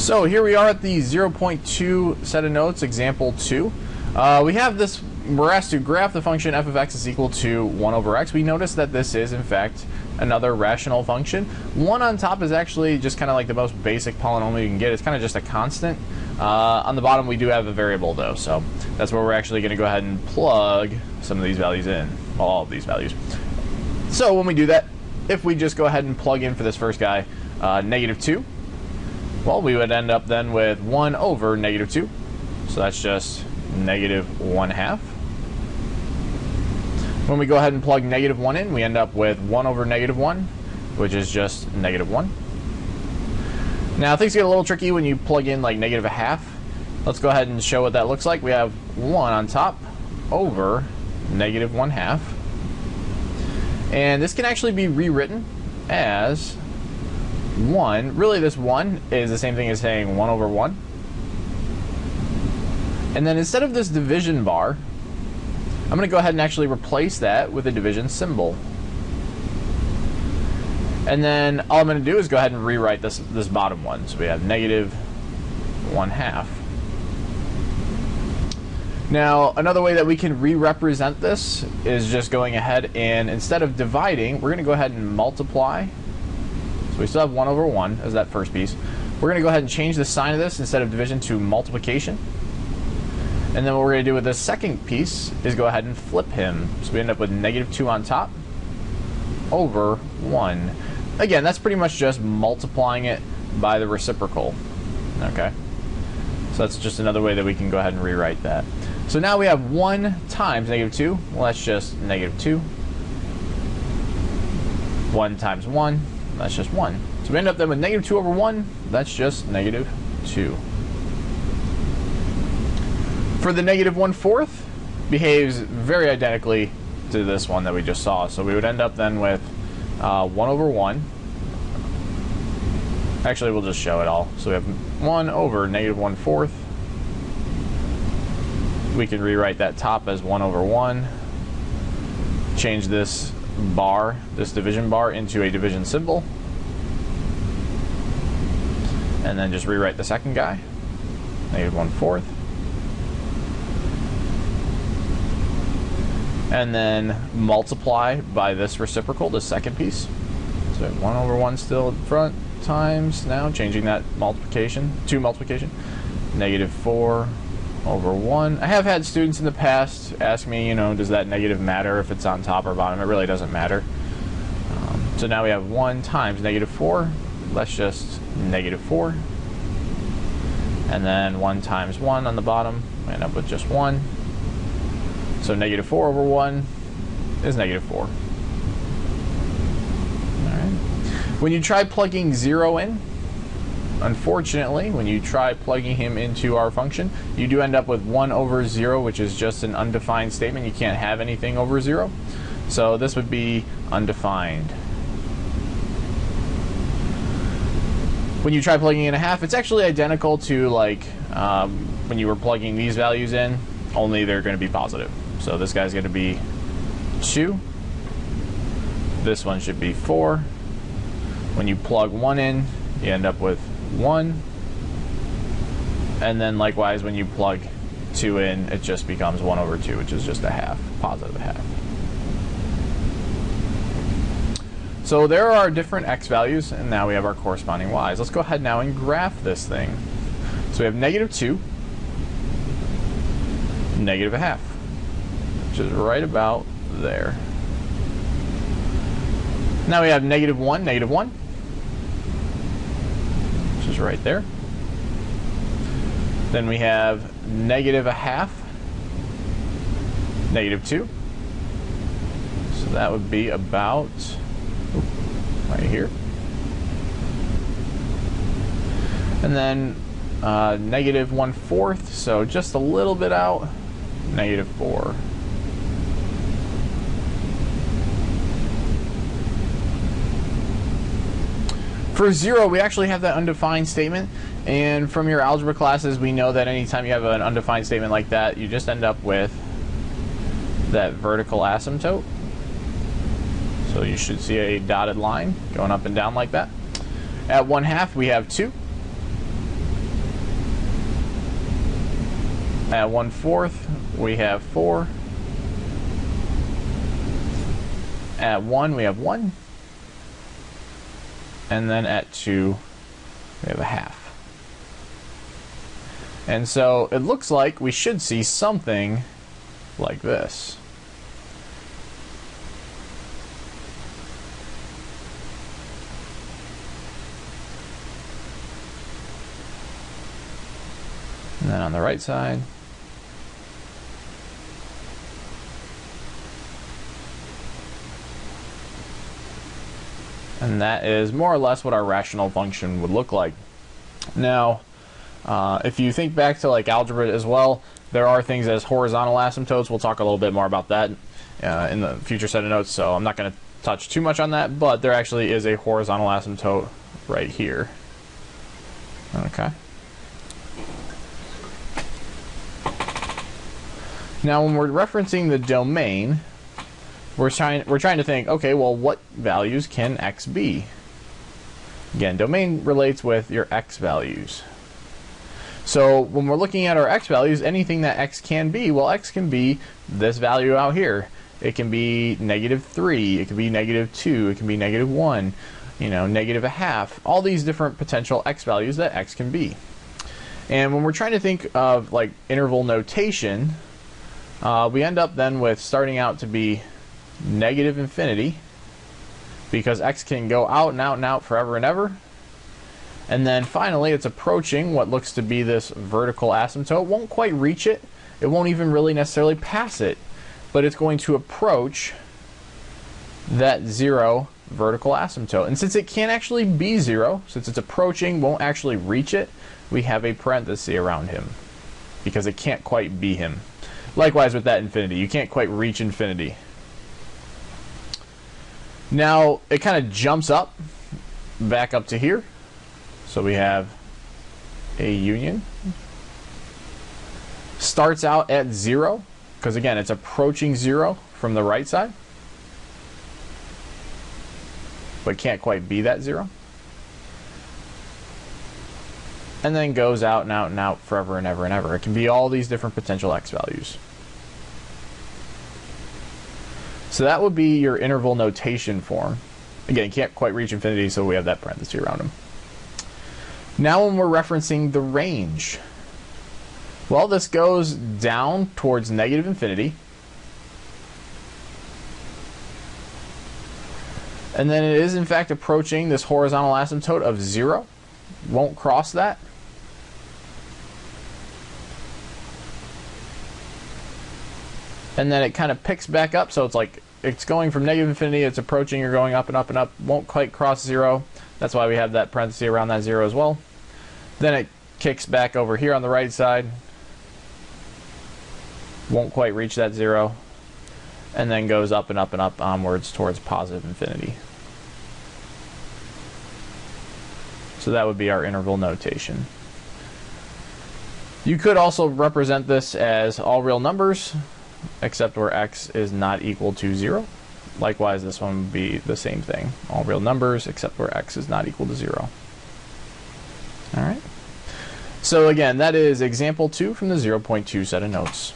So here we are at the 0.2 set of notes, example 2. We have this, we're asked to graph the function f of x is equal to 1 over x. We notice that this is, in fact, another rational function. 1 on top is actually just kind of like the most basic polynomial you can get. It's kind of just a constant. On the bottom we do have a variable though, so that's where we're actually going to go ahead and plug some of these values in, well, all of these values. So when we do that, if we just go ahead and plug in for this first guy, -2, well, we would end up then with 1 over -2. So that's just -1/2. When we go ahead and plug -1 in, we end up with 1 over -1, which is just -1. Now things get a little tricky when you plug in like -1/2. Let's go ahead and show what that looks like. We have 1 on top over -1/2. And this can actually be rewritten as 1. Really, this 1 is the same thing as saying 1 over 1. And then instead of this division bar, I'm going to go ahead and actually replace that with a division symbol. And then all I'm going to do is go ahead and rewrite this bottom one. So we have -1/2. Now, another way that we can re-represent this is just going ahead and instead of dividing, we're going to go ahead and multiply. So we still have 1 over 1 as that first piece. We're going to go ahead and change the sign of this instead of division to multiplication. And then what we're going to do with this second piece is go ahead and flip him. So we end up with -2 on top over 1. Again, that's pretty much just multiplying it by the reciprocal. Okay? So that's just another way that we can go ahead and rewrite that. So now we have 1 times -2. Well, that's just -2. 1 times 1. That's just 1. So we end up then with -2 over 1. That's just -2. For the -1/4, behaves very identically to this one that we just saw. So we would end up then with 1 over 1. Actually, we'll just show it all. So we have 1 over -1/4. We can rewrite that top as 1 over 1. Change this bar, this division bar, into a division symbol. And then just rewrite the second guy, -1/4. And then multiply by this reciprocal, the second piece. So 1 over 1 still in front, times, now changing that multiplication to multiplication, -4 over 1. I have had students in the past ask me, does that negative matter if it's on top or bottom? It really doesn't matter. So now we have 1 times -4. That's just -4. And then 1 times 1 on the bottom. We end up with just 1. So -4 over 1 is -4. Alright. When you try plugging 0 in, unfortunately, when you try plugging him into our function, you do end up with 1 over 0, which is just an undefined statement. You can't have anything over 0. So this would be undefined. When you try plugging in 1/2, it's actually identical to like when you were plugging these values in, only they're going to be positive. So this guy's going to be 2. This one should be 4. When you plug 1 in, you end up with 1. And then likewise, when you plug 2 in, it just becomes 1 over 2, which is just a half, positive 1/2. So there are different x values, and now we have our corresponding y's. Let's go ahead now and graph this thing. So we have -2, -1/2, which is right about there. Now we have -1, -1, which is right there. Then we have -1/2, -2. So that would be about right here. And then -1/4, so just a little bit out, -4. For 0, we actually have that undefined statement, and from your algebra classes, we know that anytime you have an undefined statement like that, you just end up with that vertical asymptote. So you should see a dotted line going up and down like that. At 1/2 we have 2. At 1/4, we have 4. At 1, we have 1. And then at 2, we have a half. And so it looks like we should see something like this. And then on the right side, and that is more or less what our rational function would look like. Now, if you think back to like algebra as well, there are things as horizontal asymptotes. We'll talk a little bit more about that in the future set of notes, so I'm not going to touch too much on that, but there actually is a horizontal asymptote right here. Okay. Now, when we're referencing the domain, we're trying to think, okay, well, what values can x be? Again, domain relates with your x values. So when we're looking at our x values, anything that x can be, well, x can be this value out here. It can be -3, it can be -2, it can be -1, you know, -0.5. All these different potential x values that x can be. And when we're trying to think of like interval notation, we end up then with starting out to be -infinity, because x can go out and out and out forever and ever. And then finally it's approaching what looks to be this vertical asymptote. It won't quite reach it. It won't even really necessarily pass it, but it's going to approach that 0 vertical asymptote. And since it can't actually be 0, since it's approaching, won't actually reach it, we have a parenthesis around him because it can't quite be him. Likewise with that infinity, you can't quite reach infinity. Now it kind of jumps up back up to here. So we have a union. Starts out at 0, because again it's approaching 0 from the right side, but can't quite be that 0. And then goes out and out and out forever and ever and ever. It can be all these different potential x values. So that would be your interval notation form. Again, can't quite reach infinity, so we have that parenthesis around them. Now when we're referencing the range, well, this goes down towards -infinity. And then it is in fact approaching this horizontal asymptote of 0. Won't cross that. And then it kind of picks back up, so it's like it's going from -infinity, it's approaching, you're going up and up and up, won't quite cross 0. That's why we have that parenthesis around that 0 as well. Then it kicks back over here on the right side, won't quite reach that 0, and then goes up and up and up onwards towards positive infinity. So that would be our interval notation. You could also represent this as all real numbers, except where x is not equal to 0. Likewise, this one would be the same thing. All real numbers, except where x is not equal to 0. All right. So again, that is example 2 from the 0.2 set of notes.